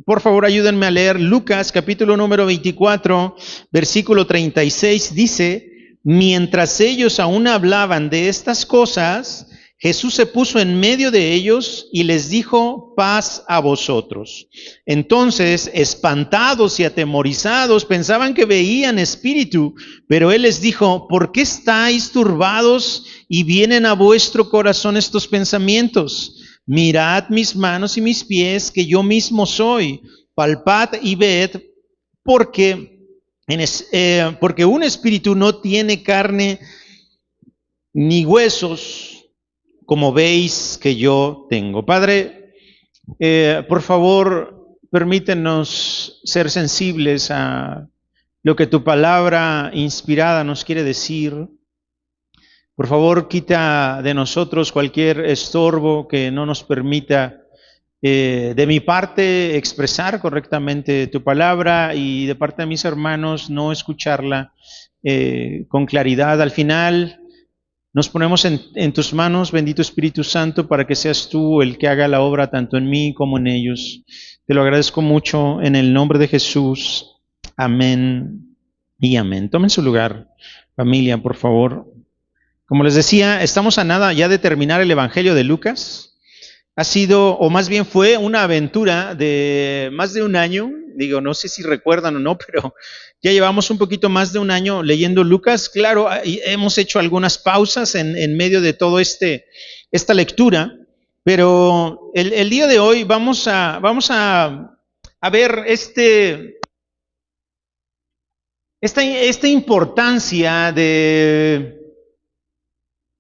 por favor, ayúdenme a leer Lucas, capítulo número 24, versículo 36. Dice, mientras ellos aún hablaban de estas cosas, Jesús se puso en medio de ellos y les dijo, paz a vosotros. Entonces, espantados y atemorizados, pensaban que veían espíritu, pero él les dijo, ¿por qué estáis turbados y vienen a vuestro corazón estos pensamientos? Mirad mis manos y mis pies, que yo mismo soy. Palpad y ved, porque un espíritu no tiene carne ni huesos, como veis que yo tengo. Padre, por favor, permítenos ser sensibles a lo que tu palabra inspirada nos quiere decir. Por favor, quita de nosotros cualquier estorbo que no nos permita, de mi parte, expresar correctamente tu palabra y de parte de mis hermanos, no escucharla con claridad. Al final, nos ponemos en tus manos, bendito Espíritu Santo, para que seas tú el que haga la obra tanto en mí como en ellos. Te lo agradezco mucho en el nombre de Jesús. Amén y amén. Tomen su lugar, familia, por favor. Como les decía, estamos a nada ya de terminar el Evangelio de Lucas. Ha sido, o más bien fue, una aventura de más de un año. Digo, no sé si recuerdan o no, pero ya llevamos un poquito más de un año leyendo Lucas. Claro, hemos hecho algunas pausas en medio de todo esta lectura, pero el día de hoy vamos a ver esta importancia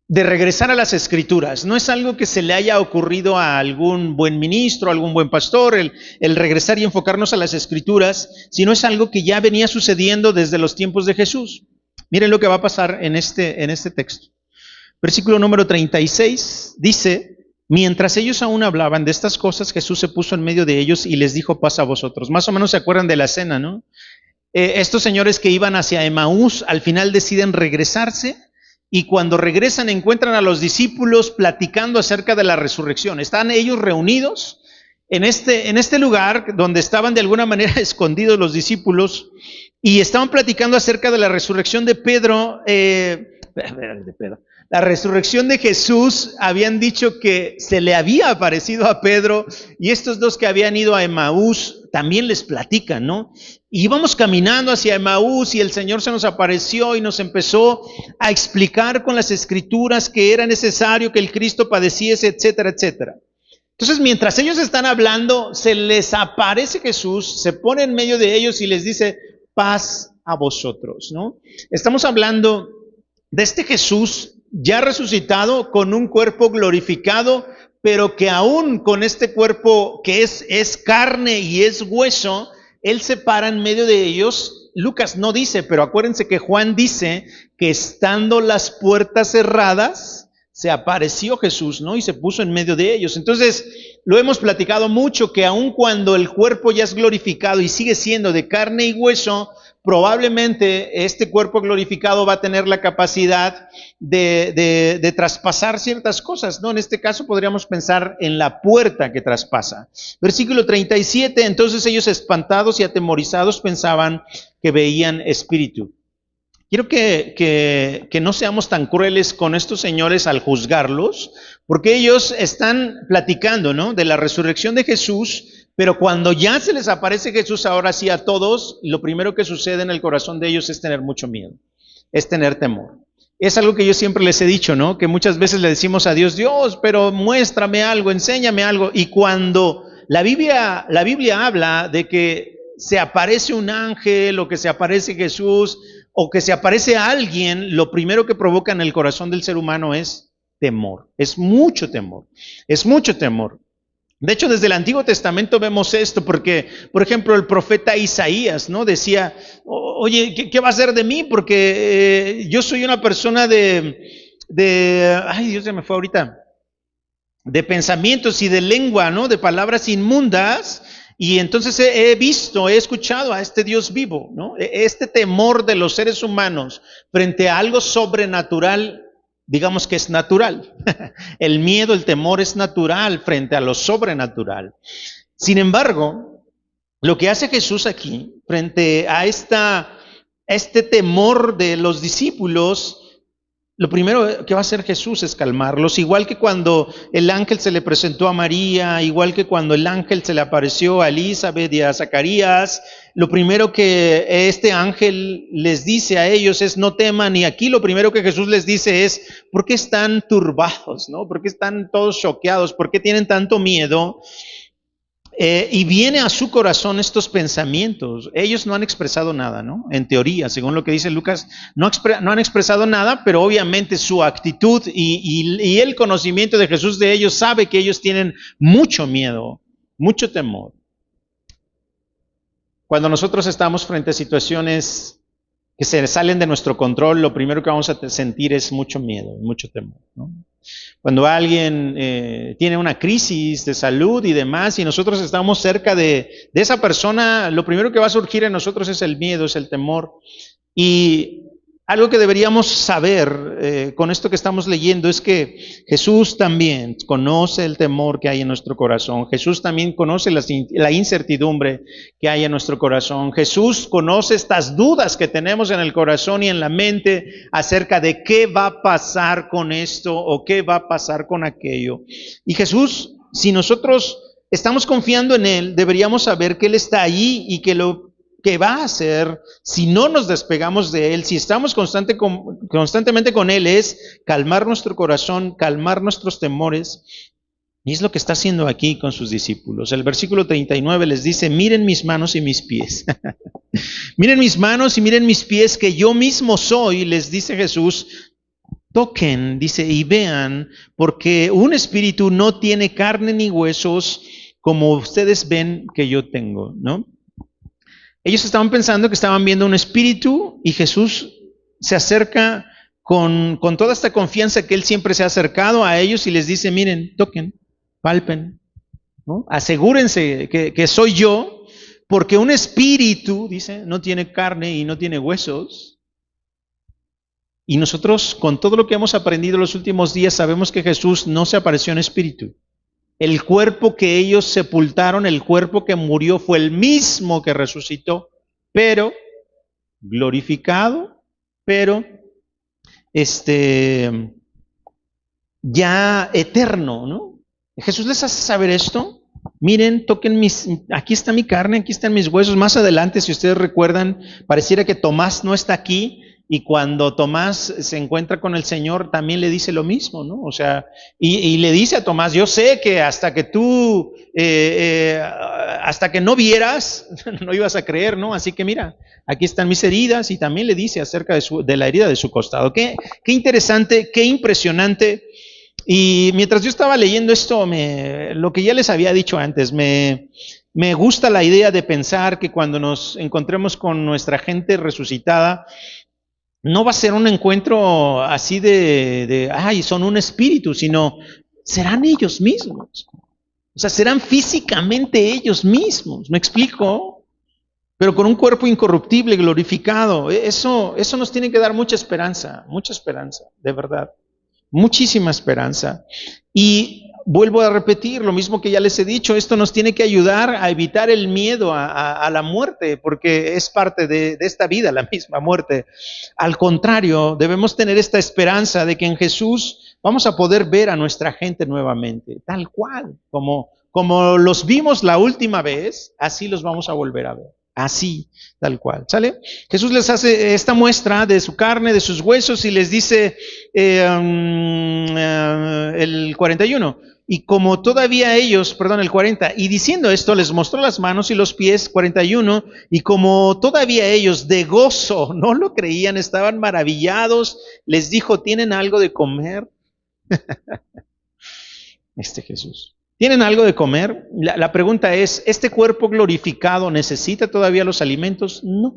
de regresar a las Escrituras. No es algo que se le haya ocurrido a algún buen ministro, a algún buen pastor, el regresar y enfocarnos a las Escrituras, sino es algo que ya venía sucediendo desde los tiempos de Jesús. Miren lo que va a pasar en este texto. Versículo número 36 dice, mientras ellos aún hablaban de estas cosas, Jesús se puso en medio de ellos y les dijo, paz a vosotros. Más o menos se acuerdan de la cena, ¿no? Estos señores que iban hacia Emaús, al final deciden regresarse. Y cuando regresan encuentran a los discípulos platicando acerca de la resurrección. Están ellos reunidos en este lugar donde estaban de alguna manera escondidos los discípulos y estaban platicando acerca de la resurrección de Pedro. La resurrección de Jesús. Habían dicho que se le había aparecido a Pedro y estos dos que habían ido a Emaús también les platican, ¿no? Y íbamos caminando hacia Emaús y el Señor se nos apareció y nos empezó a explicar con las Escrituras que era necesario que el Cristo padeciese, etcétera, etcétera. Entonces, mientras ellos están hablando, se les aparece Jesús, se pone en medio de ellos y les dice, paz a vosotros, ¿no? Estamos hablando de este Jesús ya resucitado con un cuerpo glorificado, pero que aún con este cuerpo que es carne y es hueso, Él se para en medio de ellos. Lucas no dice, pero acuérdense que Juan dice que estando las puertas cerradas, se apareció Jesús, ¿no? Y se puso en medio de ellos. Entonces, lo hemos platicado mucho, que aun cuando el cuerpo ya es glorificado y sigue siendo de carne y hueso, probablemente este cuerpo glorificado va a tener la capacidad de traspasar ciertas cosas, ¿no? En este caso podríamos pensar en la puerta que traspasa. Versículo 37, entonces ellos espantados y atemorizados pensaban que veían espíritu. Quiero que no seamos tan crueles con estos señores al juzgarlos, porque ellos están platicando, ¿no?, de la resurrección de Jesús, pero cuando ya se les aparece Jesús ahora sí a todos, lo primero que sucede en el corazón de ellos es tener mucho miedo, es tener temor. Es algo que yo siempre les he dicho, ¿no?, que muchas veces le decimos a Dios, Dios, pero muéstrame algo, enséñame algo, y cuando la Biblia habla de que se aparece un ángel o que se aparece Jesús o que se aparece a alguien, lo primero que provoca en el corazón del ser humano es temor, es mucho temor, es mucho temor. De hecho, desde el Antiguo Testamento vemos esto, porque, por ejemplo, el profeta Isaías, ¿no?, decía, oye, ¿qué va a hacer de mí? Porque yo soy una persona ay, Dios, se me fue ahorita, de pensamientos y de lengua, ¿no?, de palabras inmundas. Y entonces he escuchado a este Dios vivo, ¿no? Este temor de los seres humanos frente a algo sobrenatural, digamos que es natural. El miedo, el temor es natural frente a lo sobrenatural. Sin embargo, Lo que hace Jesús aquí, frente a este temor de los discípulos, lo primero que va a hacer Jesús es calmarlos, igual que cuando el ángel se le presentó a María, igual que cuando el ángel se le apareció a Elizabeth y a Zacarías. Lo primero que este ángel les dice a ellos es: no teman. Y aquí lo primero que Jesús les dice es: ¿por qué están turbados? ¿No? ¿Por qué están todos choqueados? ¿Por qué tienen tanto miedo? Y viene a su corazón estos pensamientos. Ellos no han expresado nada, ¿no? En teoría, según lo que dice Lucas, no han expresado nada, pero obviamente su actitud y el conocimiento de Jesús de ellos sabe que ellos tienen mucho miedo, mucho temor. Cuando nosotros estamos frente a situaciones que se salen de nuestro control, lo primero que vamos a sentir es mucho miedo, mucho temor, ¿no? Cuando alguien tiene una crisis de salud y demás, y nosotros estamos cerca de esa persona, lo primero que va a surgir en nosotros es el miedo, es el temor. Y algo que deberíamos saber con esto que estamos leyendo es que Jesús también conoce el temor que hay en nuestro corazón. Jesús también conoce la incertidumbre que hay en nuestro corazón. Jesús conoce estas dudas que tenemos en el corazón y en la mente acerca de qué va a pasar con esto o qué va a pasar con aquello. Y Jesús, si nosotros estamos confiando en Él, deberíamos saber que Él está allí y que lo que va a hacer si no nos despegamos de Él, si estamos constantemente con Él, es calmar nuestro corazón, calmar nuestros temores. Y es lo que está haciendo aquí con sus discípulos. El versículo 39 les dice: miren mis manos y mis pies. Miren mis manos y miren mis pies, que yo mismo soy, les dice Jesús. Toquen, dice, y vean, porque un espíritu no tiene carne ni huesos, como ustedes ven que yo tengo, ¿no? Ellos estaban pensando que estaban viendo un espíritu, y Jesús se acerca con toda esta confianza que Él siempre se ha acercado a ellos y les dice: miren, toquen, palpen, ¿no? Asegúrense que soy yo, porque un espíritu, dice, no tiene carne y no tiene huesos. Y nosotros, con todo lo que hemos aprendido los últimos días, sabemos que Jesús no se apareció en espíritu. El cuerpo que ellos sepultaron, el cuerpo que murió, fue el mismo que resucitó, pero glorificado, pero ya eterno, ¿no? Jesús les hace saber esto. Miren, toquen aquí está mi carne, aquí están mis huesos. Más adelante, si ustedes recuerdan, pareciera que Tomás no está aquí, y cuando Tomás se encuentra con el Señor, también le dice lo mismo, ¿no? O sea, y le dice a Tomás: yo sé que hasta que tú, hasta que no vieras, no ibas a creer, ¿no? Así que mira, aquí están mis heridas, y también le dice acerca de la herida de su costado. Qué interesante, qué impresionante. Y mientras yo estaba leyendo esto, lo que ya les había dicho antes, me gusta la idea de pensar que cuando nos encontremos con nuestra gente resucitada, no va a ser un encuentro así ay, son un espíritu, sino serán ellos mismos. O sea, serán físicamente ellos mismos. ¿Me explico? Pero con un cuerpo incorruptible, glorificado. Eso nos tiene que dar mucha esperanza, de verdad. Muchísima esperanza. Y vuelvo a repetir lo mismo que ya les he dicho: esto nos tiene que ayudar a evitar el miedo a la muerte, porque es parte de esta vida, la misma muerte. Al contrario, debemos tener esta esperanza de que en Jesús vamos a poder ver a nuestra gente nuevamente, tal cual, como los vimos la última vez, así los vamos a volver a ver. Así, tal cual, ¿sale? Jesús les hace esta muestra de su carne, de sus huesos, y les dice el 41, y como todavía ellos, perdón, el 40, y diciendo esto les mostró las manos y los pies, 41, y como todavía ellos de gozo no lo creían, estaban maravillados, les dijo: ¿tienen algo de comer? Jesús. ¿Tienen algo de comer? La pregunta es: ¿este cuerpo glorificado necesita todavía los alimentos? No,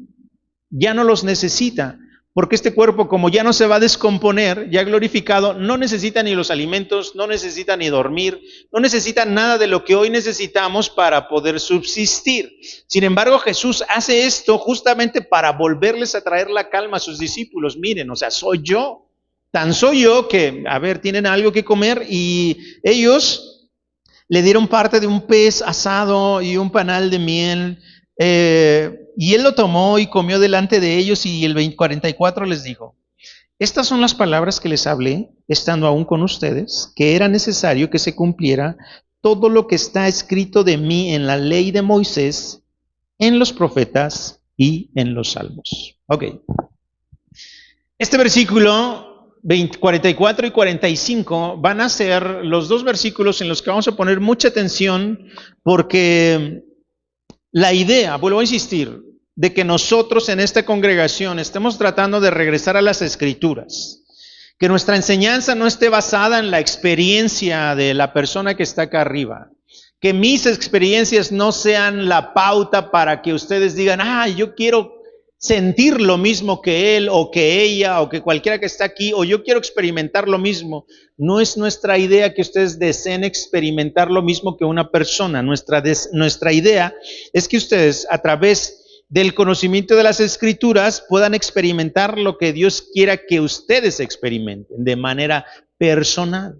ya no los necesita, porque este cuerpo, como ya no se va a descomponer, ya glorificado, no necesita ni los alimentos, no necesita ni dormir, no necesita nada de lo que hoy necesitamos para poder subsistir. Sin embargo, Jesús hace esto justamente para volverles a traer la calma a sus discípulos. Miren, o sea, soy yo, tan soy yo que, a ver, tienen algo que comer, y ellos le dieron parte de un pez asado y un panal de miel, y él lo tomó y comió delante de ellos, y el 44 les dijo: estas son las palabras que les hablé, estando aún con ustedes, que era necesario que se cumpliera todo lo que está escrito de mí en la ley de Moisés, en los profetas y en los salmos. Ok. Este versículo 44 y 45 van a ser los dos versículos en los que vamos a poner mucha atención, porque la idea, vuelvo a insistir, de que nosotros en esta congregación estemos tratando de regresar a las Escrituras, que nuestra enseñanza no esté basada en la experiencia de la persona que está acá arriba, que mis experiencias no sean la pauta para que ustedes digan: yo quiero sentir lo mismo que él o que ella o que cualquiera que está aquí, o yo quiero experimentar lo mismo. No es nuestra idea que ustedes deseen experimentar lo mismo que una persona. Nuestra idea es que ustedes, a través del conocimiento de las Escrituras, puedan experimentar lo que Dios quiera que ustedes experimenten de manera personal.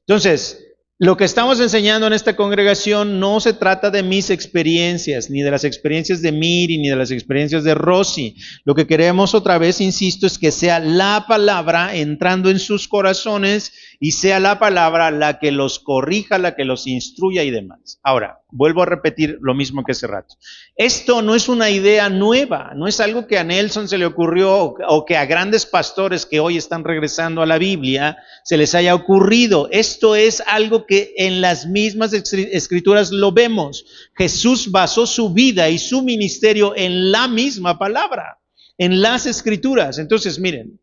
Entonces, lo que estamos enseñando en esta congregación no se trata de mis experiencias, ni de las experiencias de Miri, ni de las experiencias de Rosy. Lo que queremos, otra vez, insisto, es que sea la palabra entrando en sus corazones y sea la palabra la que los corrija, la que los instruya y demás. Ahora, vuelvo a repetir lo mismo que hace rato. Esto no es una idea nueva, no es algo que a Nelson se le ocurrió o que a grandes pastores que hoy están regresando a la Biblia se les haya ocurrido. Esto es algo que en las mismas Escrituras lo vemos. Jesús basó su vida y su ministerio en la misma palabra, en las Escrituras. Entonces, miren,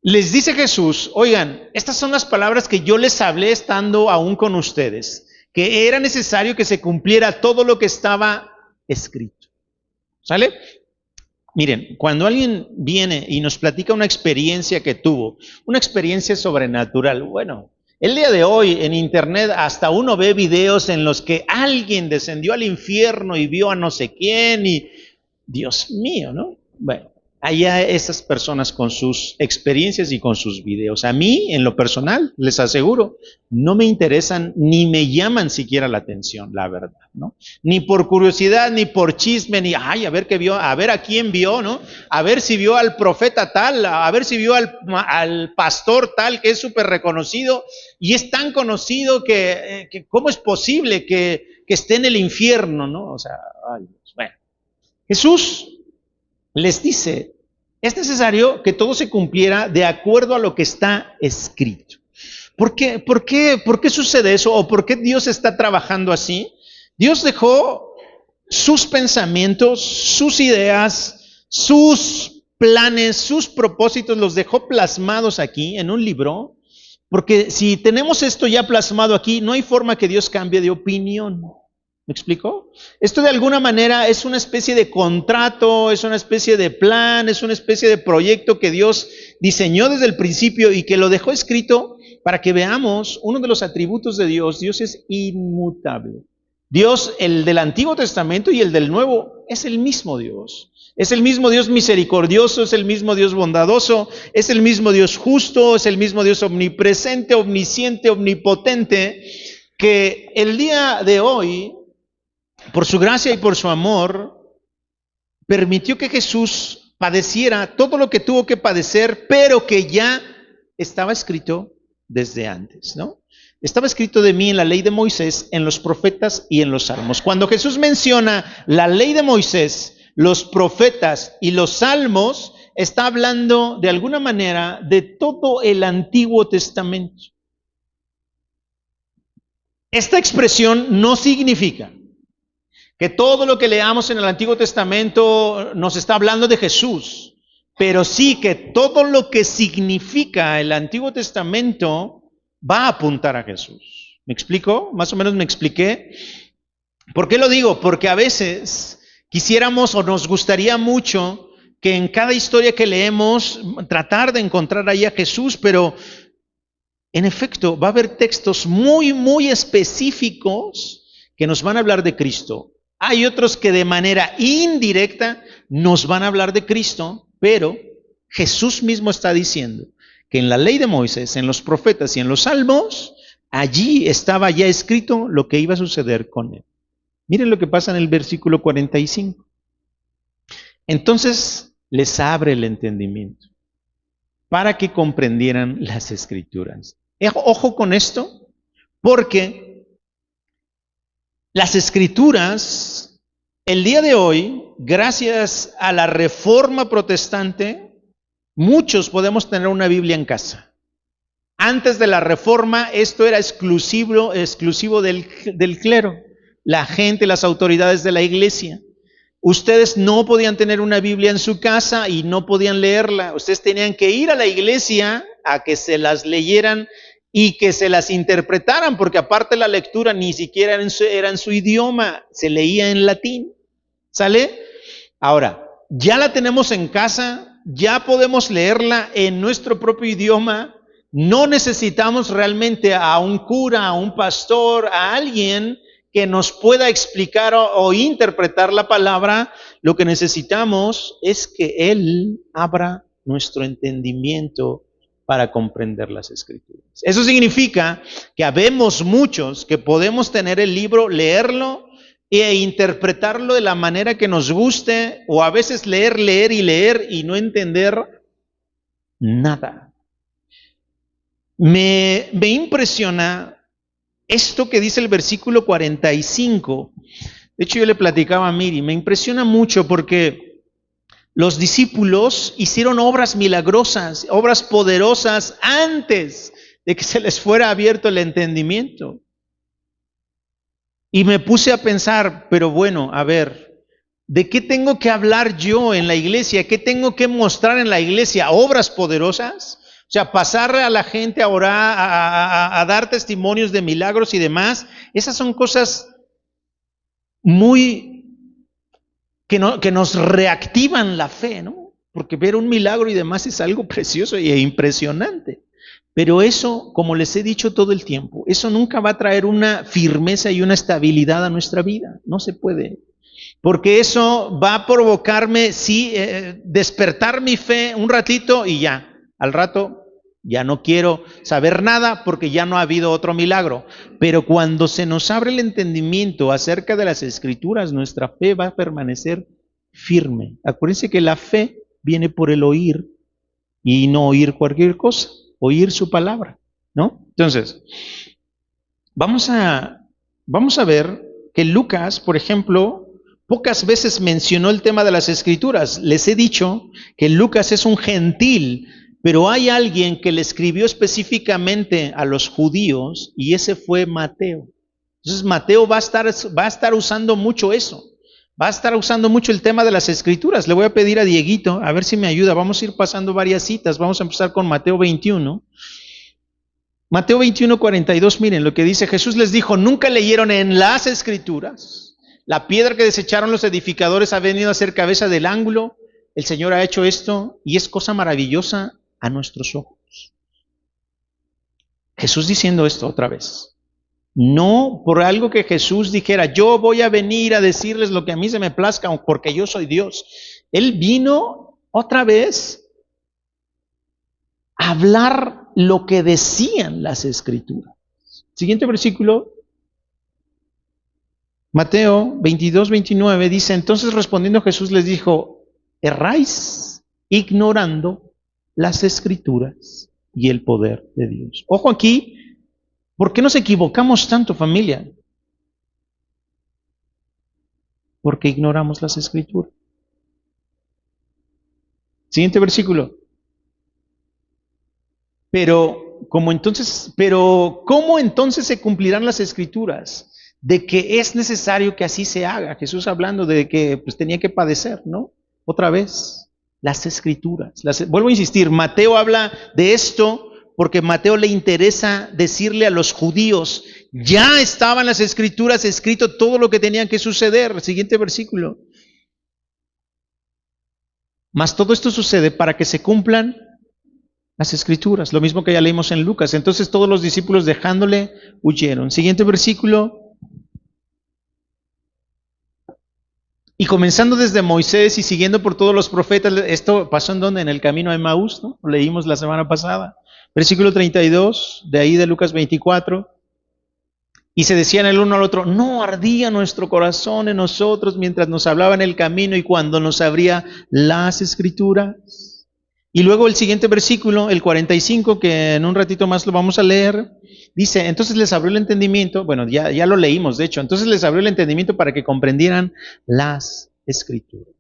les dice Jesús: oigan, estas son las palabras que yo les hablé estando aún con ustedes, que era necesario que se cumpliera todo lo que estaba escrito. ¿Sale? Miren, cuando alguien viene y nos platica una experiencia que tuvo, una experiencia sobrenatural, bueno, el día de hoy en internet hasta uno ve videos en los que alguien descendió al infierno y vio a no sé quién y Dios mío, ¿no? Bueno, allá esas personas con sus experiencias y con sus videos. A mí, en lo personal, les aseguro, no me interesan ni me llaman siquiera la atención, la verdad, ¿no? Ni por curiosidad, ni por chisme, ni, a ver qué vio, a ver a quién vio, ¿no? A ver si vio al profeta tal, a ver si vio al pastor tal, que es súper reconocido, y es tan conocido que ¿cómo es posible que esté en el infierno, ¿no? O sea, bueno, Jesús les dice: es necesario que todo se cumpliera de acuerdo a lo que está escrito. ¿Por qué sucede eso? ¿O por qué Dios está trabajando así? Dios dejó sus pensamientos, sus ideas, sus planes, sus propósitos, los dejó plasmados aquí en un libro, porque si tenemos esto ya plasmado aquí, no hay forma que Dios cambie de opinión. ¿Me explico? Esto de alguna manera es una especie de contrato, es una especie de plan, es una especie de proyecto que Dios diseñó desde el principio y que lo dejó escrito para que veamos uno de los atributos de Dios. Dios es inmutable. Dios, el del Antiguo Testamento y el del Nuevo, es el mismo Dios. Es el mismo Dios misericordioso, es el mismo Dios bondadoso, es el mismo Dios justo, es el mismo Dios omnipresente, omnisciente, omnipotente, que el día de hoy, por su gracia y por su amor, permitió que Jesús padeciera todo lo que tuvo que padecer, pero que ya estaba escrito desde antes, ¿no? Estaba escrito de mí en la ley de Moisés, en los profetas y en los salmos. Cuando Jesús menciona la ley de Moisés, los profetas y los salmos, está hablando de alguna manera de todo el Antiguo Testamento. Esta expresión no significa que todo lo que leamos en el Antiguo Testamento nos está hablando de Jesús, pero sí que todo lo que significa el Antiguo Testamento va a apuntar a Jesús. ¿Me explico? ¿Más o menos me expliqué? ¿Por qué lo digo? Porque a veces quisiéramos o nos gustaría mucho que en cada historia que leemos tratar de encontrar ahí a Jesús, pero en efecto va a haber textos muy, muy específicos que nos van a hablar de Cristo. Hay otros que de manera indirecta nos van a hablar de Cristo, pero Jesús mismo está diciendo que en la ley de Moisés, en los profetas y en los salmos, allí estaba ya escrito lo que iba a suceder con él. Miren lo que pasa en el versículo 45. Entonces les abre el entendimiento para que comprendieran las Escrituras. Ojo con esto, porque las Escrituras, el día de hoy, gracias a la Reforma Protestante, muchos podemos tener una Biblia en casa. Antes de la Reforma, esto era exclusivo del clero, la gente, las autoridades de la iglesia. Ustedes no podían tener una Biblia en su casa y no podían leerla. Ustedes tenían que ir a la iglesia a que se las leyeran y que se las interpretaran, porque aparte la lectura ni siquiera era en su idioma, se leía en latín. ¿Sale? Ahora, ya la tenemos en casa, ya podemos leerla en nuestro propio idioma. No necesitamos realmente a un cura, a un pastor, a alguien que nos pueda explicar o interpretar la palabra. Lo que necesitamos es que Él abra nuestro entendimiento para comprender las Escrituras. Eso significa que habemos muchos que podemos tener el libro, leerlo e interpretarlo de la manera que nos guste, o a veces leer y no entender nada. Me impresiona esto que dice el versículo 45. De hecho, yo le platicaba a Miri, me impresiona mucho porque los discípulos hicieron obras milagrosas, obras poderosas antes de que se les fuera abierto el entendimiento. Y me puse a pensar, pero bueno, a ver, ¿de qué tengo que hablar yo en la iglesia? ¿Qué tengo que mostrar en la iglesia? ¿Obras poderosas? O sea, pasarle a la gente a orar, a dar testimonios de milagros y demás. Esas son cosas que nos reactivan la fe, ¿no? Porque ver un milagro y demás es algo precioso e impresionante. Pero eso, como les he dicho todo el tiempo, eso nunca va a traer una firmeza y una estabilidad a nuestra vida. No se puede. Porque eso va a provocarme, sí, despertar mi fe un ratito y ya. Al rato ya no quiero saber nada porque ya no ha habido otro milagro. Pero cuando se nos abre el entendimiento acerca de las Escrituras, nuestra fe va a permanecer firme. Acuérdense que la fe viene por el oír y no oír cualquier cosa, oír su palabra, ¿no? Entonces, vamos a ver que Lucas, por ejemplo, pocas veces mencionó el tema de las Escrituras. Les he dicho que Lucas es un gentil, pero hay alguien que le escribió específicamente a los judíos y ese fue Mateo. Entonces Mateo va a estar usando mucho eso. Va a estar usando mucho el tema de las Escrituras. Le voy a pedir a Dieguito, a ver si me ayuda. Vamos a ir pasando varias citas. Vamos a empezar con Mateo 21. Mateo 21, 42, miren lo que dice. Jesús les dijo, ¿nunca leyeron en las Escrituras? La piedra que desecharon los edificadores ha venido a ser cabeza del ángulo. El Señor ha hecho esto y es cosa maravillosa a nuestros ojos. Jesús diciendo esto otra vez. No por algo que Jesús dijera, yo voy a venir a decirles lo que a mí se me plazca porque yo soy Dios. Él vino otra vez a hablar lo que decían las Escrituras. Siguiente versículo. Mateo 22, 29 dice, entonces respondiendo Jesús les dijo, erráis ignorando las Escrituras y el poder de Dios. Ojo aquí, ¿por qué nos equivocamos tanto, familia? Porque ignoramos las Escrituras. Siguiente versículo. Pero ¿cómo entonces se cumplirán las Escrituras? De que es necesario que así se haga. Jesús hablando de que pues, tenía que padecer, ¿no? Otra vez, las Escrituras. Vuelvo a insistir, Mateo habla de esto porque Mateo le interesa decirle a los judíos, ya estaban las Escrituras escrito todo lo que tenía que suceder. Siguiente versículo. Mas todo esto sucede para que se cumplan las Escrituras, lo mismo que ya leímos en Lucas. Entonces todos los discípulos dejándole huyeron. Siguiente versículo. Y comenzando desde Moisés y siguiendo por todos los profetas, esto pasó en donde, en el camino a Emaús, ¿no? Lo leímos la semana pasada. Versículo 32, de ahí de Lucas 24. Y se decían el uno al otro, no ardía nuestro corazón en nosotros mientras nos hablaba en el camino y cuando nos abría las Escrituras. Y luego el siguiente versículo, el 45, que en un ratito más lo vamos a leer, dice, entonces les abrió el entendimiento, bueno, ya lo leímos de hecho, entonces les abrió el entendimiento para que comprendieran las Escrituras.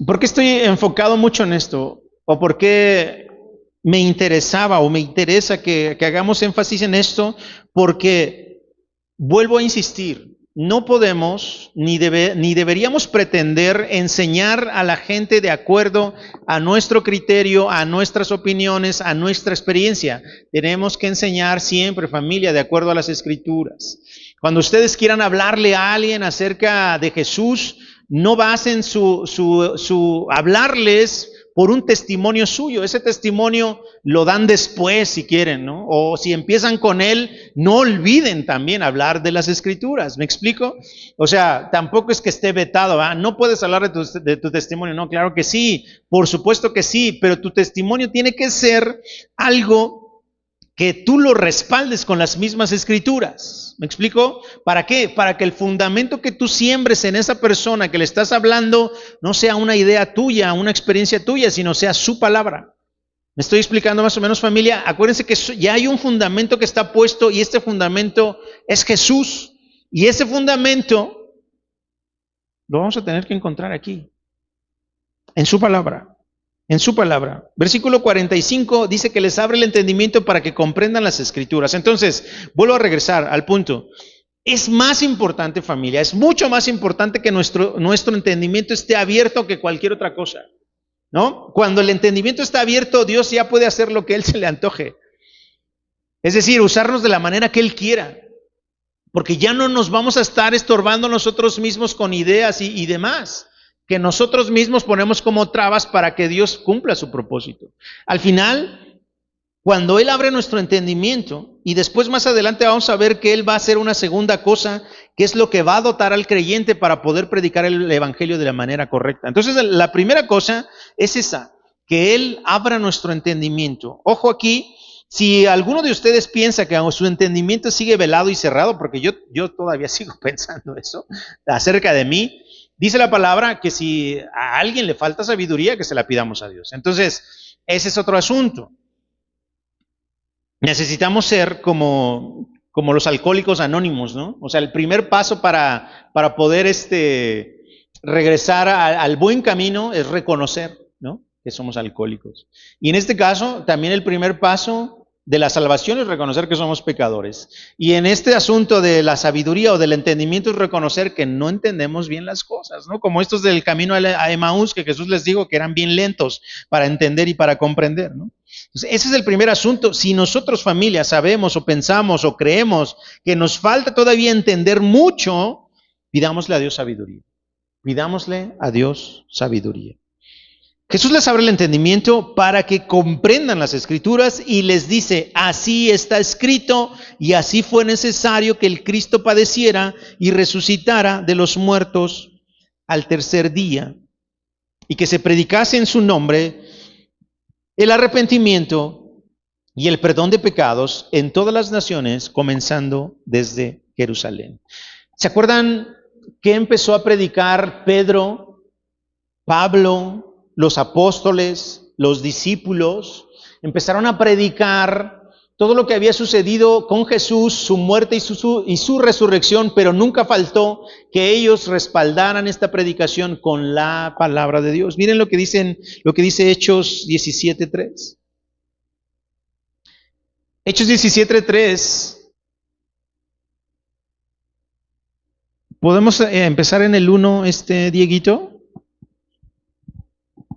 ¿Por qué estoy enfocado mucho en esto? ¿O por qué me interesaba o me interesa que hagamos énfasis en esto? Porque, vuelvo a insistir, no podemos ni deberíamos pretender enseñar a la gente de acuerdo a nuestro criterio, a nuestras opiniones, a nuestra experiencia. Tenemos que enseñar siempre, familia, de acuerdo a las Escrituras. Cuando ustedes quieran hablarle a alguien acerca de Jesús, no basen su hablarles por un testimonio suyo. Ese testimonio lo dan después si quieren, ¿no? O si empiezan con él, no olviden también hablar de las Escrituras. ¿Me explico? O sea, tampoco es que esté vetado, ¿verdad? No puedes hablar de tu testimonio. No, claro que sí, por supuesto que sí, pero tu testimonio tiene que ser algo que tú lo respaldes con las mismas Escrituras. ¿Me explico? ¿Para qué? Para que el fundamento que tú siembres en esa persona que le estás hablando no sea una idea tuya, una experiencia tuya, sino sea su palabra. ¿Me estoy explicando más o menos, familia? Acuérdense que ya hay un fundamento que está puesto y este fundamento es Jesús. Y ese fundamento lo vamos a tener que encontrar aquí, en su palabra. En su palabra. Versículo 45 dice que les abre el entendimiento para que comprendan las Escrituras. Entonces, vuelvo a regresar al punto. Es más importante, familia, es mucho más importante que nuestro entendimiento esté abierto que cualquier otra cosa, ¿no? Cuando el entendimiento está abierto, Dios ya puede hacer lo que Él se le antoje. Es decir, usarnos de la manera que Él quiera. Porque ya no nos vamos a estar estorbando nosotros mismos con ideas y demás, que nosotros mismos ponemos como trabas para que Dios cumpla su propósito. Al final, cuando Él abre nuestro entendimiento, y después más adelante vamos a ver que Él va a hacer una segunda cosa, que es lo que va a dotar al creyente para poder predicar el Evangelio de la manera correcta. Entonces, la primera cosa es esa, que Él abra nuestro entendimiento. Ojo aquí, si alguno de ustedes piensa que su entendimiento sigue velado y cerrado, porque yo todavía sigo pensando eso acerca de mí, dice la palabra que si a alguien le falta sabiduría, que se la pidamos a Dios. Entonces, ese es otro asunto. Necesitamos ser como los alcohólicos anónimos, ¿no? O sea, el primer paso para poder regresar al buen camino es reconocer, ¿no?, que somos alcohólicos. Y en este caso, también el primer paso de la salvación es reconocer que somos pecadores. Y en este asunto de la sabiduría o del entendimiento es reconocer que no entendemos bien las cosas, ¿no? Como estos del camino a Emaús, que Jesús les dijo que eran bien lentos para entender y para comprender, ¿no? Entonces, ese es el primer asunto. Si nosotros, familia, sabemos o pensamos o creemos que nos falta todavía entender mucho, pidámosle a Dios sabiduría. Pidámosle a Dios sabiduría. Jesús les abre el entendimiento para que comprendan las Escrituras y les dice, así está escrito y así fue necesario que el Cristo padeciera y resucitara de los muertos al tercer día y que se predicase en su nombre el arrepentimiento y el perdón de pecados en todas las naciones, comenzando desde Jerusalén. ¿Se acuerdan que empezó a predicar Pedro, Pablo, los apóstoles, los discípulos? Empezaron a predicar todo lo que había sucedido con Jesús, su muerte y su resurrección, pero nunca faltó que ellos respaldaran esta predicación con la palabra de Dios. Miren lo que dice Hechos 17:3. Hechos 17:3. ¿Podemos empezar en el 1, Dieguito?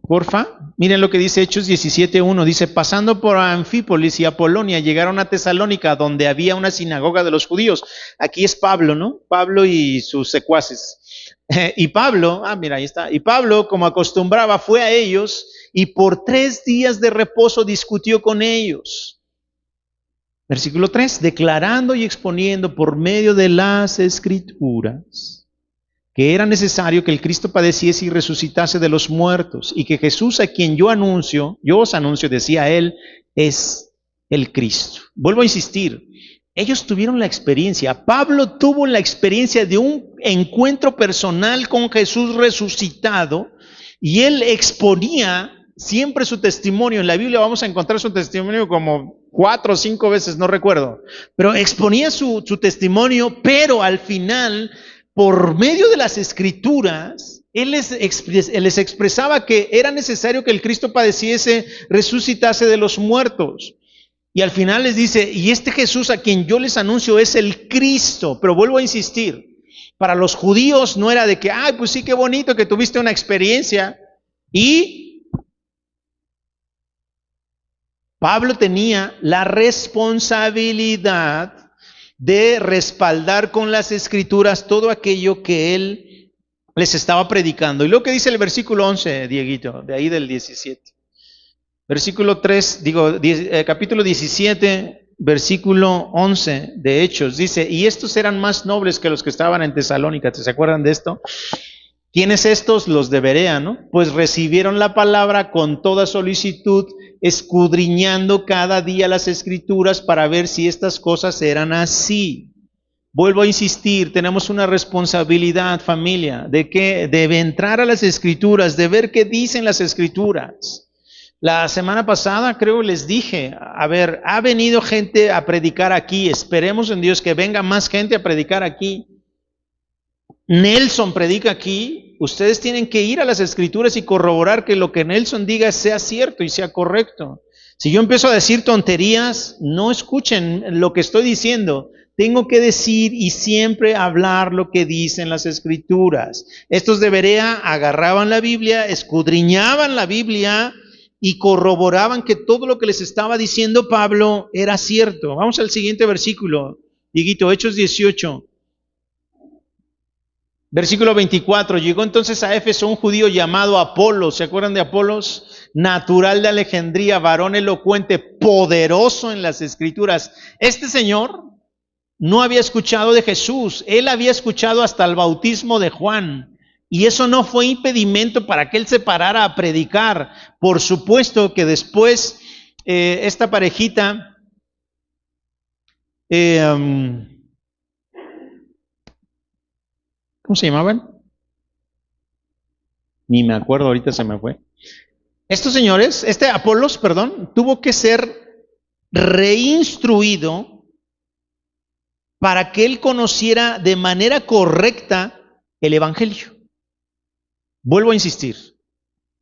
Porfa, miren lo que dice Hechos 17:1, dice, pasando por Anfípolis y Apolonia, llegaron a Tesalónica, donde había una sinagoga de los judíos. Aquí es Pablo, ¿no? Pablo y sus secuaces. Y Pablo, mira, ahí está. Y Pablo, como acostumbraba, fue a ellos y por 3 días de reposo discutió con ellos. Versículo 3, declarando y exponiendo por medio de las Escrituras que era necesario que el Cristo padeciese y resucitase de los muertos, y que Jesús, a quien yo os anuncio, decía él, es el Cristo. Vuelvo a insistir, Ellos tuvieron la experiencia. Pablo tuvo la experiencia de un encuentro personal con Jesús resucitado y él exponía siempre su testimonio. En la Biblia vamos a encontrar su testimonio como 4 o 5 veces, no recuerdo. Pero exponía su testimonio, pero al final, por medio de las Escrituras, él les expresaba que era necesario que el Cristo padeciese, resucitase de los muertos. Y al final les dice, y este Jesús a quien yo les anuncio es el Cristo. Pero vuelvo a insistir, para los judíos no era de que, ay, pues sí, qué bonito que tuviste una experiencia. Y Pablo tenía la responsabilidad de respaldar con las Escrituras todo aquello que él les estaba predicando. Y lo que dice el versículo 11, Dieguito, de ahí del 17. Versículo 3, capítulo 17, versículo 11 de Hechos, dice, y estos eran más nobles que los que estaban en Tesalónica. ¿Se acuerdan de esto? ¿Quiénes estos? Los de Berea, ¿no? Pues recibieron la palabra con toda solicitud, escudriñando cada día las Escrituras para ver si estas cosas eran así. Vuelvo a insistir, tenemos una responsabilidad, familia, de entrar a las Escrituras, de ver qué dicen las Escrituras. La semana pasada creo les dije, a ver, ha venido gente a predicar aquí, esperemos en Dios que venga más gente a predicar aquí. Nelson predica aquí, ustedes tienen que ir a las Escrituras y corroborar que lo que Nelson diga sea cierto y sea correcto. Si yo empiezo a decir tonterías, no escuchen lo que estoy diciendo. Tengo que decir y siempre hablar lo que dicen las Escrituras. Estos de Berea agarraban la Biblia, escudriñaban la Biblia y corroboraban que todo lo que les estaba diciendo Pablo era cierto. Vamos al siguiente versículo, Dieguito, Hechos 18. Versículo 24, llegó entonces a Éfeso un judío llamado Apolos, ¿se acuerdan de Apolos? Natural de Alejandría, varón elocuente, poderoso en las Escrituras. Este señor no había escuchado de Jesús, él había escuchado hasta el bautismo de Juan. Y eso no fue impedimento para que él se parara a predicar. Por supuesto que después esta parejita, ¿cómo se llamaban? Ni me acuerdo, ahorita se me fue. Estos señores, Apolos, tuvo que ser reinstruido para que él conociera de manera correcta el Evangelio. Vuelvo a insistir,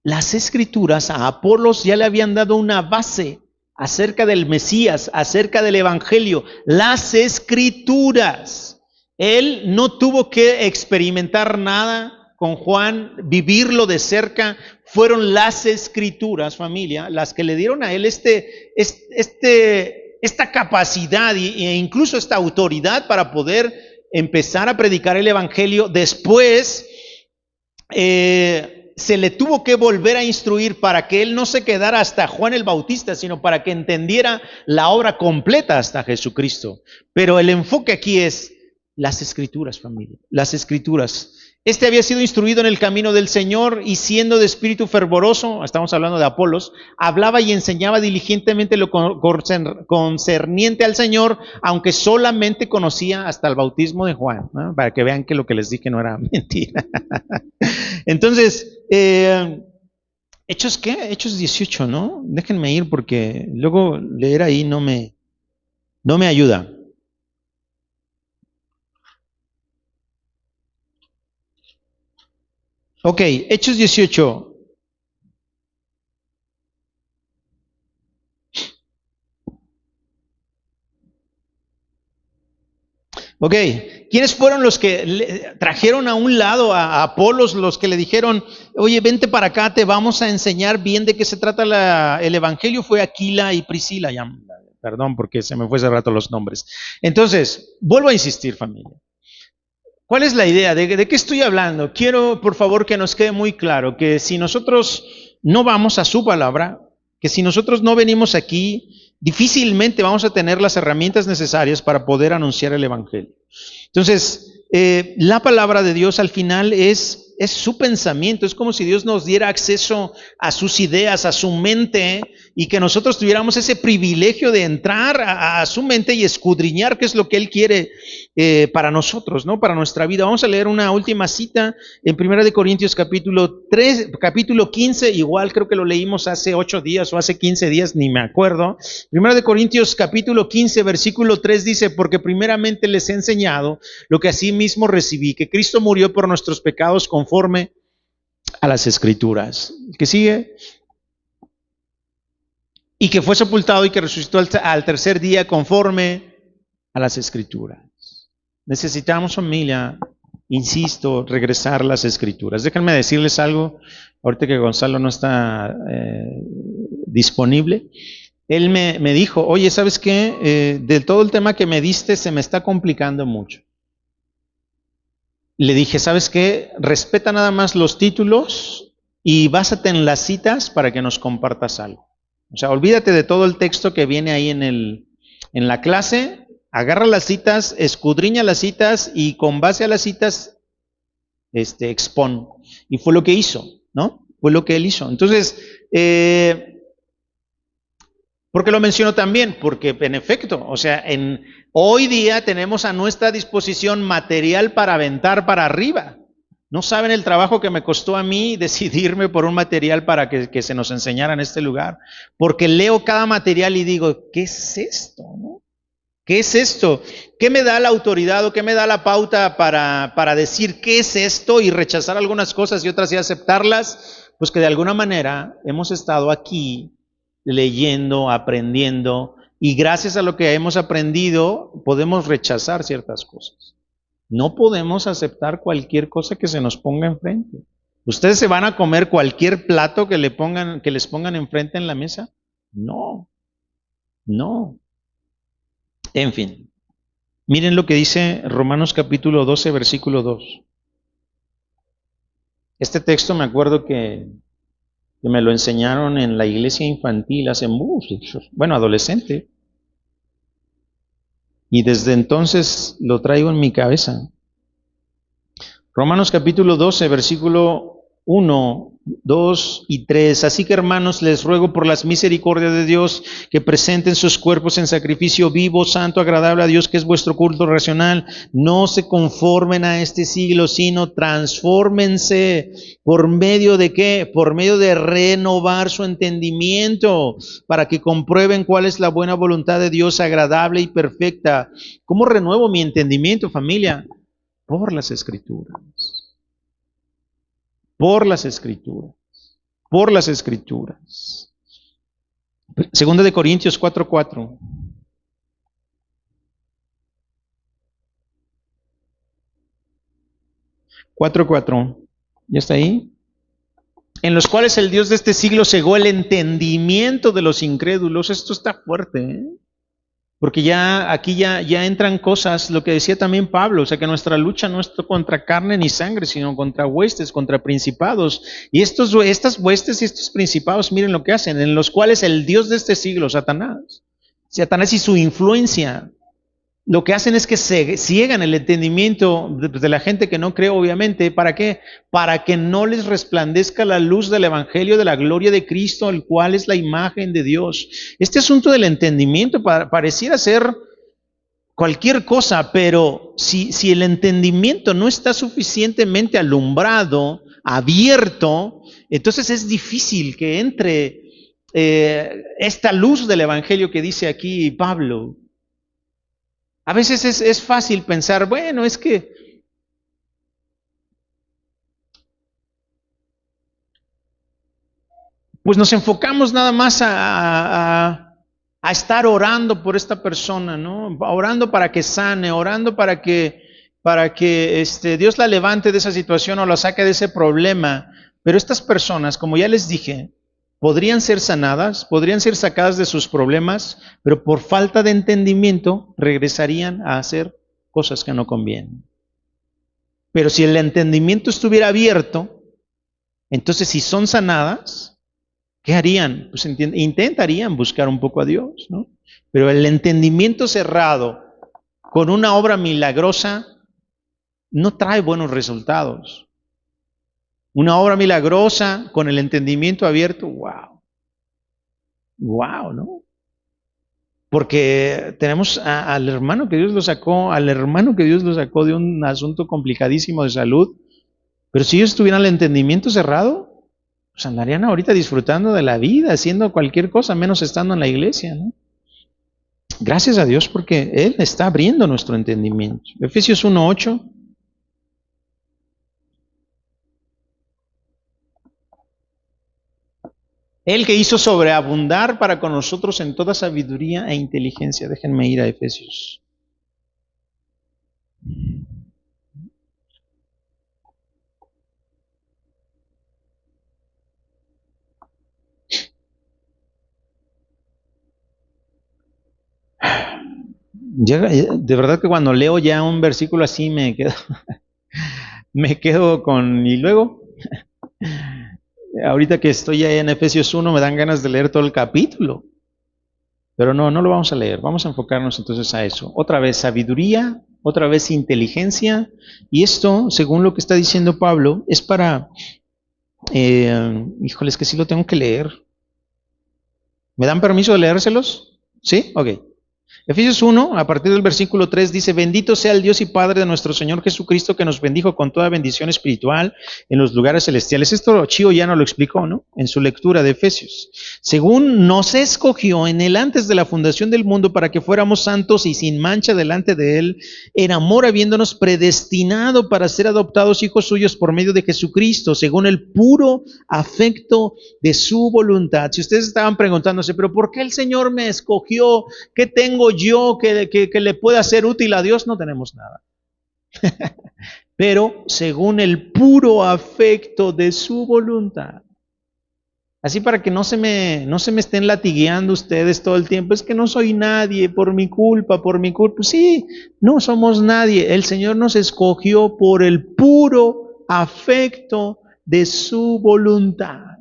las Escrituras a Apolos ya le habían dado una base acerca del Mesías, acerca del Evangelio, las Escrituras. Él no tuvo que experimentar nada con Juan, vivirlo de cerca, fueron las Escrituras, familia, las que le dieron a él esta capacidad e incluso esta autoridad para poder empezar a predicar el Evangelio. Después se le tuvo que volver a instruir para que él no se quedara hasta Juan el Bautista, sino para que entendiera la obra completa hasta Jesucristo. Pero el enfoque aquí es las Escrituras, familia, las Escrituras. Este había sido instruido en el camino del Señor y siendo de espíritu fervoroso, estamos hablando de Apolos, hablaba y enseñaba diligentemente lo concerniente al Señor, aunque solamente conocía hasta el bautismo de Juan, ¿no? Para que vean que lo que les dije no era mentira. Entonces, ¿Hechos qué? Hechos 18, ¿no? Déjenme ir porque luego leer ahí no me ayuda. Ok, Hechos 18. Ok, ¿quiénes fueron los que trajeron a un lado a Apolos, los que le dijeron, oye, vente para acá, te vamos a enseñar bien de qué se trata el Evangelio? Fue Aquila y Priscila, perdón porque se me fue hace rato los nombres. Entonces, vuelvo a insistir, familia. ¿Cuál es la idea? ¿De qué estoy hablando? Quiero, por favor, que nos quede muy claro que si nosotros no vamos a su palabra, que si nosotros no venimos aquí, difícilmente vamos a tener las herramientas necesarias para poder anunciar el Evangelio. Entonces, la palabra de Dios al final es su pensamiento, es como si Dios nos diera acceso a sus ideas, a su mente, y que nosotros tuviéramos ese privilegio de entrar a su mente y escudriñar qué es lo que Él quiere para nosotros, ¿no? Para nuestra vida. Vamos a leer una última cita en 1 Corintios capítulo 15, igual creo que lo leímos hace 8 días o hace 15 días, ni me acuerdo. 1 Corintios capítulo 15, versículo 3 dice, porque primeramente les he enseñado lo que asimismo recibí, que Cristo murió por nuestros pecados conforme a las Escrituras. ¿Qué sigue? Y que fue sepultado y que resucitó al tercer día conforme a las Escrituras. Necesitamos, familia, insisto, regresar a las Escrituras. Déjenme decirles algo, ahorita que Gonzalo no está disponible. Él me dijo, oye, ¿sabes qué? De todo el tema que me diste se me está complicando mucho. Le dije, ¿sabes qué? Respeta nada más los títulos y básate en las citas para que nos compartas algo. O sea, olvídate de todo el texto que viene ahí en la clase. Agarra las citas, escudriña las citas y con base a las citas expon. Y fue lo que hizo, ¿no? Fue lo que él hizo. Entonces, ¿por qué lo menciono también? Porque en efecto, o sea, hoy día tenemos a nuestra disposición material para aventar para arriba. No saben el trabajo que me costó a mí decidirme por un material para que se nos enseñara en este lugar. Porque leo cada material y digo, ¿qué es esto? ¿No? ¿Qué es esto? ¿Qué me da la autoridad o qué me da la pauta para decir qué es esto y rechazar algunas cosas y otras y aceptarlas? Pues que de alguna manera hemos estado aquí leyendo, aprendiendo, y gracias a lo que hemos aprendido podemos rechazar ciertas cosas. No podemos aceptar cualquier cosa que se nos ponga enfrente. ¿Ustedes se van a comer cualquier plato que les pongan enfrente en la mesa? No, no. En fin, miren lo que dice Romanos capítulo 12, versículo 2. Este texto me acuerdo que me lo enseñaron en la iglesia infantil hace adolescente. Y desde entonces lo traigo en mi cabeza. Romanos capítulo 12, versículo 1, 2 y 3. Así que, hermanos, les ruego por las misericordias de Dios que presenten sus cuerpos en sacrificio vivo, santo, agradable a Dios, que es vuestro culto racional. No se conformen a este siglo, sino transfórmense. ¿Por medio de qué? Por medio de renovar su entendimiento, para que comprueben cuál es la buena voluntad de Dios, agradable y perfecta. ¿Cómo renuevo mi entendimiento, familia? Por las Escrituras. Por las Escrituras. Por las Escrituras. Segunda de Corintios 4:4. 4:4. ¿Ya está ahí? En los cuales el Dios de este siglo cegó el entendimiento de los incrédulos. Esto está fuerte, ¿eh? Porque aquí ya entran cosas, lo que decía también Pablo, o sea que nuestra lucha no es contra carne ni sangre, sino contra huestes, contra principados. Y estas huestes y estos principados, miren lo que hacen, en los cuales el Dios de este siglo, Satanás y su influencia, lo que hacen es que se ciegan el entendimiento de la gente que no cree, obviamente. ¿Para qué? Para que no les resplandezca la luz del evangelio de la gloria de Cristo, el cual es la imagen de Dios. Este asunto del entendimiento pareciera ser cualquier cosa, pero si el entendimiento no está suficientemente alumbrado, abierto, entonces es difícil que entre esta luz del evangelio que dice aquí Pablo. A veces es fácil pensar, bueno, es que pues nos enfocamos nada más a estar orando por esta persona, ¿no? Orando para que sane, orando para que Dios la levante de esa situación o la saque de ese problema. Pero estas personas, como ya les dije, podrían ser sanadas, podrían ser sacadas de sus problemas, pero por falta de entendimiento regresarían a hacer cosas que no convienen. Pero si el entendimiento estuviera abierto, entonces si son sanadas, ¿qué harían? Pues intentarían buscar un poco a Dios, ¿no? Pero el entendimiento cerrado con una obra milagrosa no trae buenos resultados. Una obra milagrosa con el entendimiento abierto, wow. Wow, ¿no? Porque tenemos al hermano que Dios lo sacó, al hermano que Dios lo sacó de un asunto complicadísimo de salud, pero si ellos tuvieran el entendimiento cerrado, pues andarían ahorita disfrutando de la vida, haciendo cualquier cosa, menos estando en la iglesia, ¿no? Gracias a Dios porque Él está abriendo nuestro entendimiento. Efesios 1:8. Él que hizo sobreabundar para con nosotros en toda sabiduría e inteligencia. Déjenme ir a Efesios. De verdad que cuando leo ya un versículo así me quedo con... Y luego, ahorita que estoy ya en Efesios 1 me dan ganas de leer todo el capítulo. Pero no lo vamos a leer. Vamos a enfocarnos entonces a eso. Otra vez sabiduría, otra vez inteligencia. Y esto, según lo que está diciendo Pablo, es para... híjoles, que sí lo tengo que leer. ¿Me dan permiso de leérselos? ¿Sí? Ok. Efesios 1, a partir del versículo 3, dice, bendito sea el Dios y Padre de nuestro Señor Jesucristo, que nos bendijo con toda bendición espiritual en los lugares celestiales. Esto Chío ya nos lo explicó, ¿no? En su lectura de Efesios. Según nos escogió en él antes de la fundación del mundo para que fuéramos santos y sin mancha delante de él, en amor habiéndonos predestinado para ser adoptados hijos suyos por medio de Jesucristo, según el puro afecto de su voluntad. Si ustedes estaban preguntándose, pero ¿por qué el Señor me escogió? ¿Qué tengo yo que le pueda ser útil a Dios? No tenemos nada. Pero según el puro afecto de su voluntad. Así para que no se me estén latigueando ustedes todo el tiempo. Es que no soy nadie por mi culpa. Sí, no somos nadie. El Señor nos escogió por el puro afecto de su voluntad.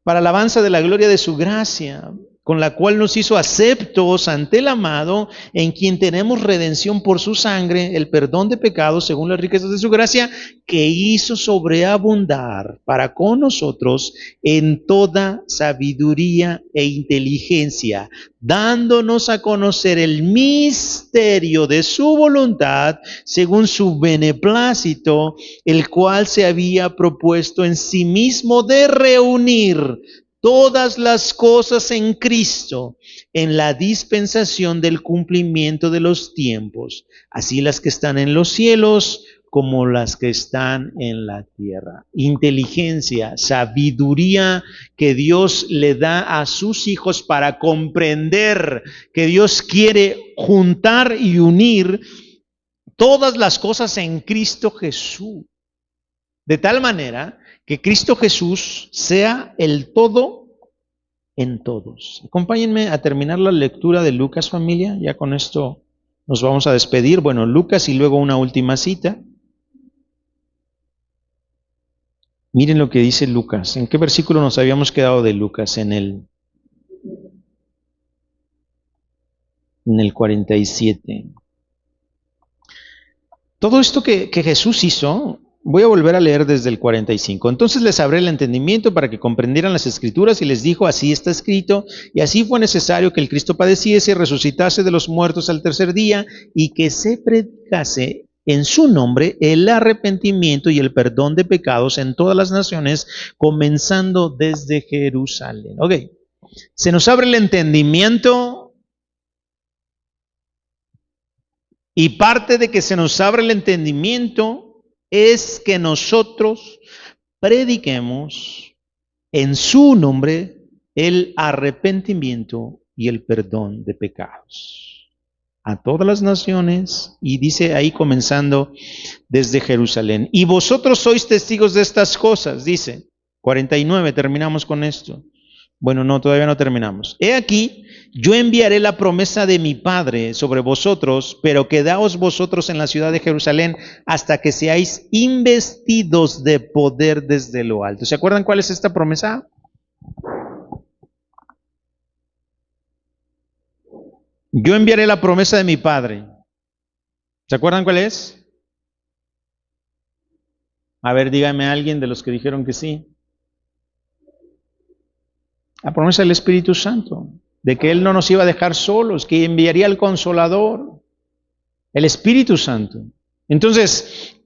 Para alabanza de la gloria de su gracia, con la cual nos hizo aceptos ante el amado, en quien tenemos redención por su sangre, el perdón de pecados según las riquezas de su gracia, que hizo sobreabundar para con nosotros en toda sabiduría e inteligencia, dándonos a conocer el misterio de su voluntad, según su beneplácito, el cual se había propuesto en sí mismo de reunir todas las cosas en Cristo, en la dispensación del cumplimiento de los tiempos, así las que están en los cielos como las que están en la tierra. Inteligencia, sabiduría que Dios le da a sus hijos para comprender que Dios quiere juntar y unir todas las cosas en Cristo Jesús. De tal manera que Cristo Jesús sea el todo en todos. Acompáñenme a terminar la lectura de Lucas, familia. Ya con esto nos vamos a despedir. Bueno, Lucas y luego una última cita. Miren lo que dice Lucas. ¿En qué versículo nos habíamos quedado de Lucas? En el 47. Todo esto que Jesús hizo, voy a volver a leer desde el 45. Entonces les abrí el entendimiento para que comprendieran las Escrituras y les dijo, así está escrito, y así fue necesario que el Cristo padeciese, resucitase de los muertos al tercer día, y que se predicase en su nombre el arrepentimiento y el perdón de pecados en todas las naciones, comenzando desde Jerusalén. Ok, se nos abre el entendimiento. Y parte de que se nos abra el entendimiento es que nosotros prediquemos en su nombre el arrepentimiento y el perdón de pecados a todas las naciones, y dice ahí comenzando desde Jerusalén. Y vosotros sois testigos de estas cosas, dice 49, terminamos con esto. Bueno, no, todavía no terminamos. He aquí, yo enviaré la promesa de mi Padre sobre vosotros, pero quedaos vosotros en la ciudad de Jerusalén hasta que seáis investidos de poder desde lo alto. ¿Se acuerdan cuál es esta promesa? Yo enviaré la promesa de mi Padre. ¿Se acuerdan cuál es? A ver, dígame a alguien de los que dijeron que sí. La promesa del Espíritu Santo, de que Él no nos iba a dejar solos, que enviaría el Consolador, el Espíritu Santo. Entonces,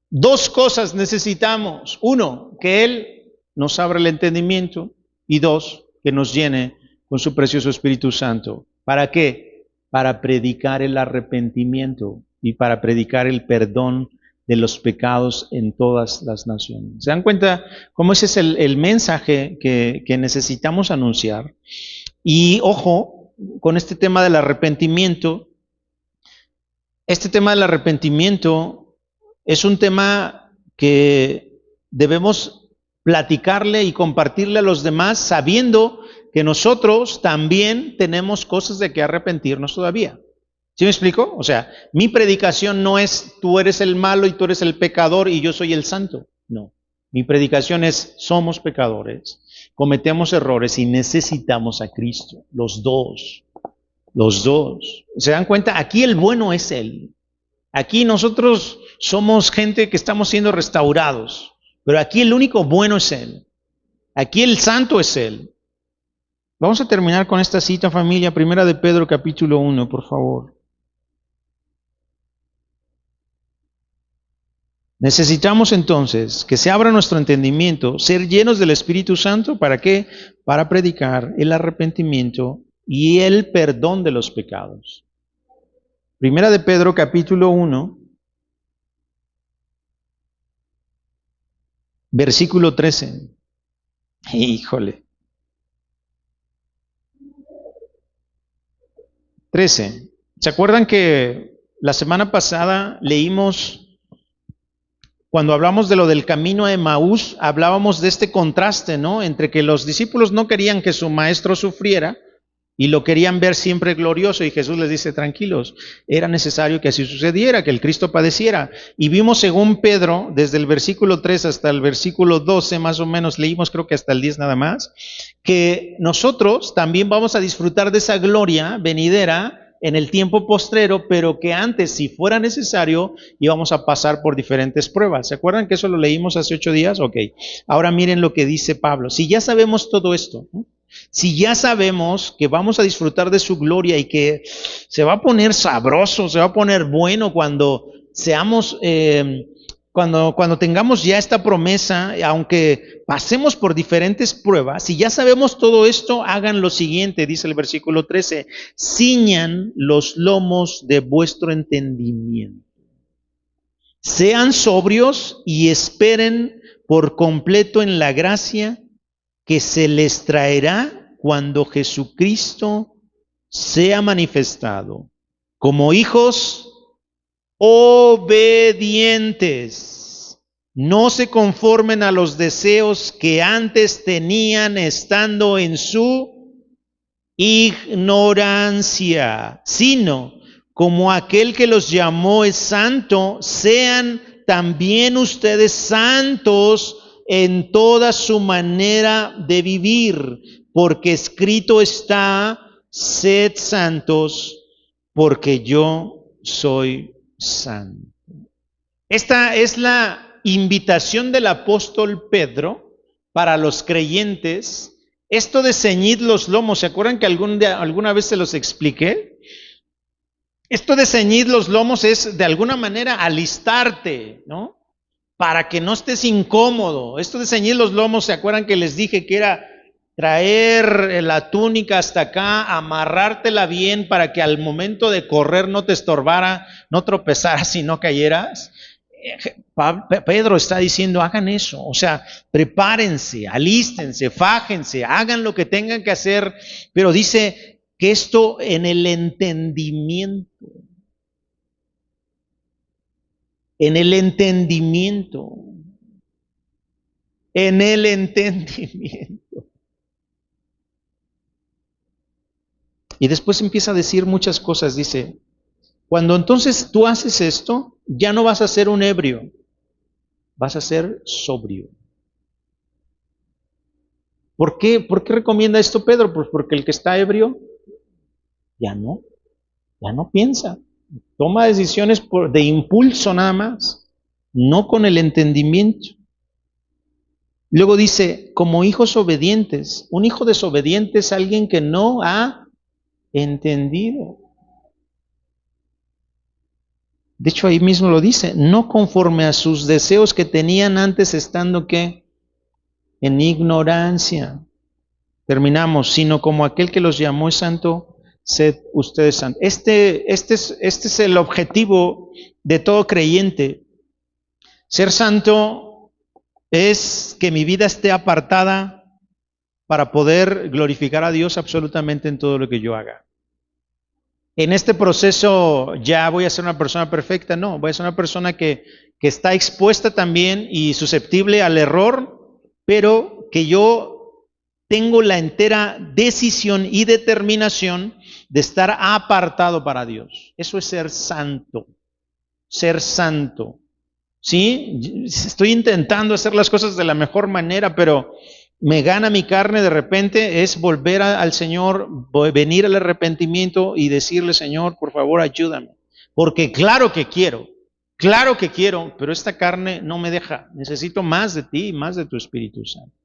dos cosas necesitamos. Uno, que Él nos abra el entendimiento. Y dos, que nos llene con su precioso Espíritu Santo. ¿Para qué? Para predicar el arrepentimiento y para predicar el perdón de los pecados en todas las naciones. ¿Se dan cuenta cómo ese es el mensaje que necesitamos anunciar? Y ojo, con este tema del arrepentimiento, es un tema que debemos platicarle y compartirle a los demás, sabiendo que nosotros también tenemos cosas de que arrepentirnos todavía. ¿Sí me explico? O sea, mi predicación no es tú eres el malo y tú eres el pecador y yo soy el santo. No. Mi predicación es somos pecadores, cometemos errores y necesitamos a Cristo. Los dos. Los dos. ¿Se dan cuenta? Aquí el bueno es Él. Aquí nosotros somos gente que estamos siendo restaurados. Pero aquí el único bueno es Él. Aquí el santo es Él. Vamos a terminar con esta cita, familia. Primera de Pedro, capítulo 1, por favor. Necesitamos entonces que se abra nuestro entendimiento, ser llenos del Espíritu Santo. ¿Para qué? Para predicar el arrepentimiento y el perdón de los pecados. Primera de Pedro, capítulo 1, versículo 13. Híjole. 13. ¿Se acuerdan que la semana pasada leímos, cuando hablamos de lo del camino a Emaús, hablábamos de este contraste, ¿no? Entre que los discípulos no querían que su maestro sufriera y lo querían ver siempre glorioso, y Jesús les dice, tranquilos, era necesario que así sucediera, que el Cristo padeciera. Y vimos según Pedro, desde el versículo 3 hasta el versículo 12 más o menos, leímos creo que hasta el 10 nada más, que nosotros también vamos a disfrutar de esa gloria venidera en el tiempo postrero, pero que antes, si fuera necesario, íbamos a pasar por diferentes pruebas. ¿Se acuerdan que eso lo leímos hace 8 días? Ok. Ahora miren lo que dice Pablo. Si ya sabemos todo esto, ¿no? Si ya sabemos que vamos a disfrutar de su gloria y que se va a poner sabroso, se va a poner bueno cuando seamos, cuando tengamos ya esta promesa, aunque pasemos por diferentes pruebas, si ya sabemos todo esto, hagan lo siguiente, dice el versículo 13, ciñan los lomos de vuestro entendimiento. Sean sobrios y esperen por completo en la gracia que se les traerá cuando Jesucristo sea manifestado. Como hijos obedientes, no se conformen a los deseos que antes tenían estando en su ignorancia, sino como aquel que los llamó es santo, sean también ustedes santos en toda su manera de vivir, porque escrito está, sed santos, porque yo soy santo. Esta es la invitación del apóstol Pedro para los creyentes. Esto de ceñid los lomos, ¿se acuerdan que alguna vez se los expliqué? Esto de ceñid los lomos es de alguna manera alistarte, ¿no? Para que no estés incómodo. Esto de ceñir los lomos, ¿se acuerdan que les dije que era traer la túnica hasta acá, amarrártela bien para que al momento de correr no te estorbara, no tropezaras y no cayeras? Pedro está diciendo, hagan eso, o sea, prepárense, alístense, fájense, hagan lo que tengan que hacer, pero dice que esto en el entendimiento. En el entendimiento. En el entendimiento. Y después empieza a decir muchas cosas. Dice, cuando entonces tú haces esto, ya no vas a ser un ebrio, vas a ser sobrio. ¿Por qué? ¿Por qué recomienda esto Pedro? Pues porque el que está ebrio ya no piensa. Toma decisiones de impulso nada más, no con el entendimiento. Luego dice, como hijos obedientes. Un hijo desobediente es alguien que no ha entendido. De hecho, ahí mismo lo dice, no conforme a sus deseos que tenían antes estando, ¿qué? En ignorancia. Terminamos, sino como aquel que los llamó es santo, sed ustedes santos. Este es el objetivo de todo creyente. Ser santo es que mi vida esté apartada para poder glorificar a Dios absolutamente en todo lo que yo haga. En este proceso ya voy a ser una persona perfecta, no, voy a ser una persona que está expuesta también y susceptible al error, pero que yo tengo la entera decisión y determinación de estar apartado para Dios. Eso es ser santo, ser santo. Sí, estoy intentando hacer las cosas de la mejor manera, pero me gana mi carne de repente, es volver al Señor, venir al arrepentimiento y decirle, Señor, por favor, ayúdame. Porque claro que quiero, pero esta carne no me deja. Necesito más de ti y más de tu Espíritu Santo.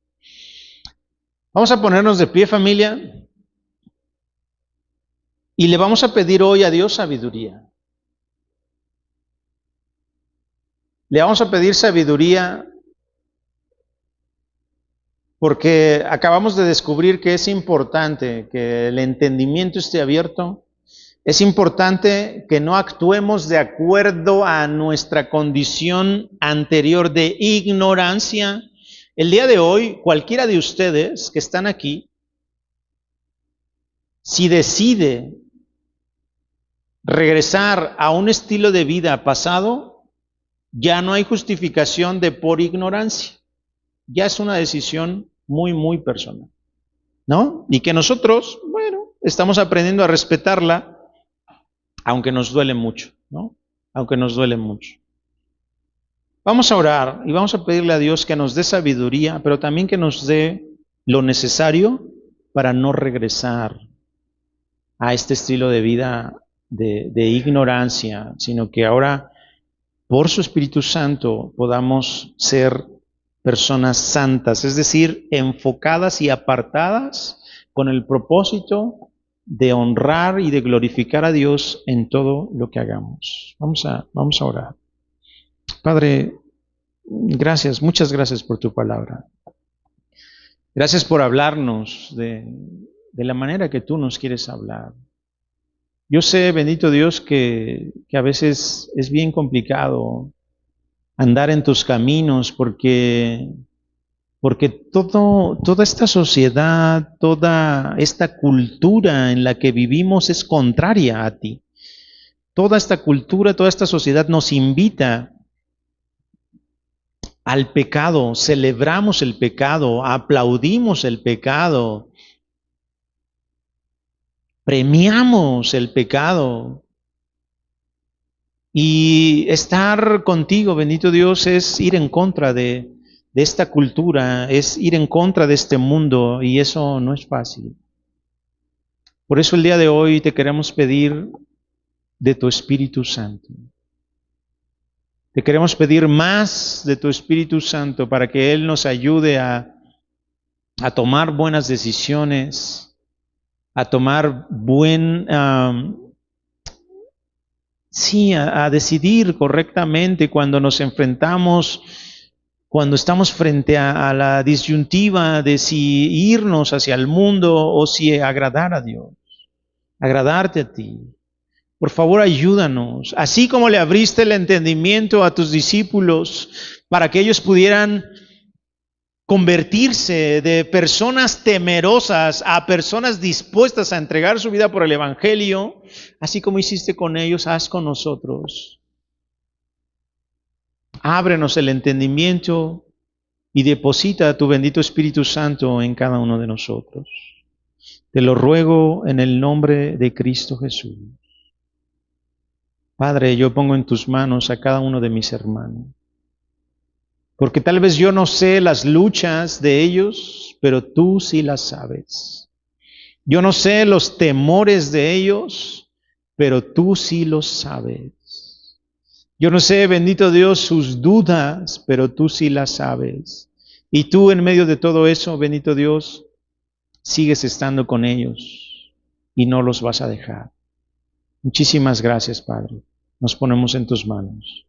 Vamos a ponernos de pie, familia, y le vamos a pedir hoy a Dios sabiduría. Le vamos a pedir sabiduría porque acabamos de descubrir que es importante que el entendimiento esté abierto. Es importante que no actuemos de acuerdo a nuestra condición anterior de ignorancia. El día de hoy, cualquiera de ustedes que están aquí, si decide regresar a un estilo de vida pasado, ya no hay justificación de por ignorancia. Ya es una decisión muy, muy personal, ¿no? Y que nosotros, bueno, estamos aprendiendo a respetarla, aunque nos duele mucho, ¿no? Aunque nos duele mucho. Vamos a orar y vamos a pedirle a Dios que nos dé sabiduría, pero también que nos dé lo necesario para no regresar a este estilo de vida de ignorancia, sino que ahora, por su Espíritu Santo, podamos ser personas santas, es decir, enfocadas y apartadas con el propósito de honrar y de glorificar a Dios en todo lo que hagamos. Vamos a orar. Padre, gracias, muchas gracias por tu palabra. Gracias por hablarnos de la manera que tú nos quieres hablar. Yo sé, bendito Dios, que a veces es bien complicado andar en tus caminos porque toda esta sociedad, toda esta cultura en la que vivimos es contraria a ti. Toda esta cultura, toda esta sociedad nos invita al pecado, celebramos el pecado, aplaudimos el pecado, premiamos el pecado. Y estar contigo, bendito Dios, es ir en contra de esta cultura, es ir en contra de este mundo, y eso no es fácil. Por eso el día de hoy te queremos pedir de tu Espíritu Santo. Te queremos pedir más de tu Espíritu Santo para que Él nos ayude a tomar buenas decisiones, a tomar a decidir correctamente cuando nos enfrentamos, cuando estamos frente a la disyuntiva de si irnos hacia el mundo o si agradar a Dios, agradarte a ti. Por favor, ayúdanos, así como le abriste el entendimiento a tus discípulos para que ellos pudieran convertirse de personas temerosas a personas dispuestas a entregar su vida por el Evangelio, así como hiciste con ellos, haz con nosotros. Ábrenos el entendimiento y deposita tu bendito Espíritu Santo en cada uno de nosotros. Te lo ruego en el nombre de Cristo Jesús. Padre, yo pongo en tus manos a cada uno de mis hermanos. Porque tal vez yo no sé las luchas de ellos, pero tú sí las sabes. Yo no sé los temores de ellos, pero tú sí los sabes. Yo no sé, bendito Dios, sus dudas, pero tú sí las sabes. Y tú en medio de todo eso, bendito Dios, sigues estando con ellos y no los vas a dejar. Muchísimas gracias, Padre. Nos ponemos en tus manos.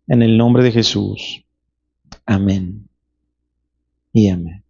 En el nombre de Jesús. Amén y amén.